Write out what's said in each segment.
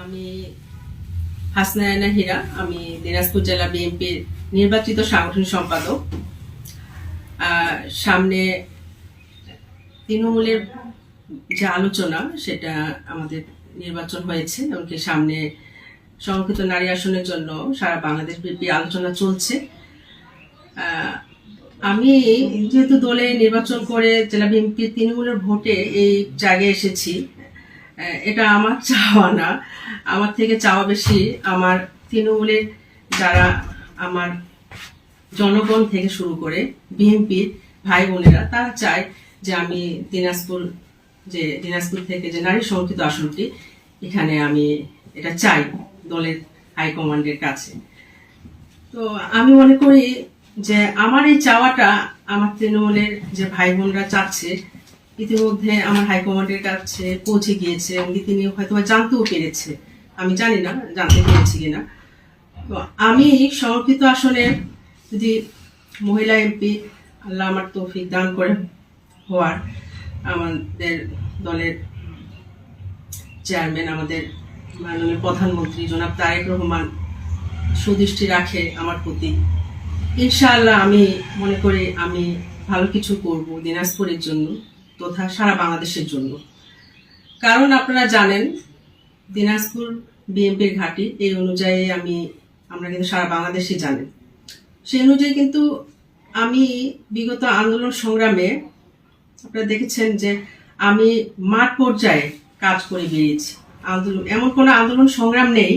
আমি হাসনায়না হীরা। আমি দিনাজপুর জেলা বিএনপির নির্বাচিত সাংগঠনিক সম্পাদক। সামনে তৃণমূলের যে আলোচনা সেটা আমাদের নির্বাচন হয়েছে, এমনকি সামনে সংরক্ষিত নারী আসনের জন্য সারা বাংলাদেশ ব্যাপী আলোচনা চলছে। আমি যেহেতু দলে নির্বাচন করে জেলা বিএনপির তৃণমূলের ভোটে এই জায়গায় এসেছি, এটা আমার চাওয়া না। আমার থেকে চাওয়া বেশি আমার তৃণমূলের যারা আমার জনগণ থেকে শুরু করে বিএনপির ভাই বোনেরা, তারা চায় যে আমি দিনাজপুর থেকে যে নারী সংরক্ষিত আসনটি, এখানে আমি এটা চাই দলের হাইকমান্ডের কাছে। তো আমি মনে করি যে আমার এই চাওয়াটা আমার তৃণমূলের যে ভাই বোনরা চাচ্ছে, ইতিমধ্যে আমার হাইকমান্ডের কাছে পৌঁছে গিয়েছে এবং তিনি হয়তো জানতেও পেরেছে, আমি জানি না জানতে পেরেছি কিনা। তো আমি সংরক্ষিত আসনে যদি মহিলা এমপি আল্লাহ আমার তৌফিক দান করে হওয়ার, আমাদের দলের চেয়ারম্যান, আমাদের মাননীয় প্রধানমন্ত্রী জনাব তারেক রহমান সুদৃষ্টি রাখে আমার প্রতি, ইনশাআল্লাহ আমি মনে করি আমি ভালো কিছু করব দিনাজপুরের জন্য তথা সারা বাংলাদেশের জন্য। কারণ আপনারা জানেন দিনাজপুর বিএনপির ঘাঁটি, এই অনুযায়ী আমরা কিন্তু সারা বাংলাদেশই জানেন। সেই অনুযায়ী কিন্তু আমি বিগত আন্দোলন সংগ্রামে আপনারা দেখেছেন যে আমি মাঠ পর্যায়ে কাজ করে বেরিয়েছি। এমন কোনো আন্দোলন সংগ্রাম নেই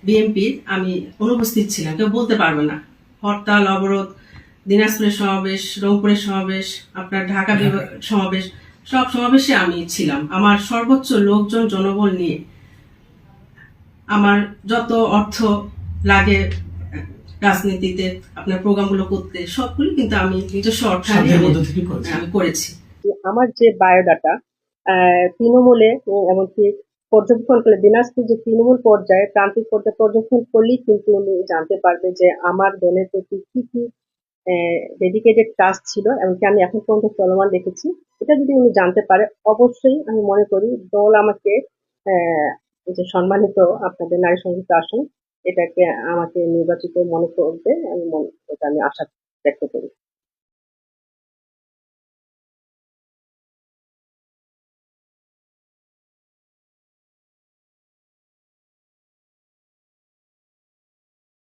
বিএনপির আমি অনুপস্থিত ছিলাম, কেউ বলতে পারবে না। হরতাল, অবরোধ, দিনাজপুরের সমাবেশ, রংপুরের সমাবেশ, আপনার ঢাকা সমাবেশ, সব সমাবেশে আমি ছিলাম। আমার সর্বোচ্চ লোকজন জনবল নিয়ে আমার যত অর্থ লাগে রাজনীতিতে আপনার প্রোগ্রামগুলো করতে, সবগুলো কিন্তু আমি নিজস্ব অর্থায়নে আমি করেছি। আমার যে বায়োডাটা তৃণমূলে এমনকি পর্যবেক্ষণ করলে, দিনাজপুর যে তৃণমূল পর্যায়ে প্রান্তিক পর্যায়ে পর্যবেক্ষণ করলেই কিন্তু উনি জানতে পারবে যে আমার দলের প্রতি কি কি ডেডিকেটেড কাজ ছিল, এমনকি আমি এখন পর্যন্ত চলমান রেখেছি। এটা যদি উনি জানতে পারে, অবশ্যই আমি মনে করি দল আমাকে যে সম্মানিত আপনাদের নারী সংগীত আসন, এটাকে আমাকে নির্বাচিত মনে করবে। এটা আমি আশা ব্যক্ত করি।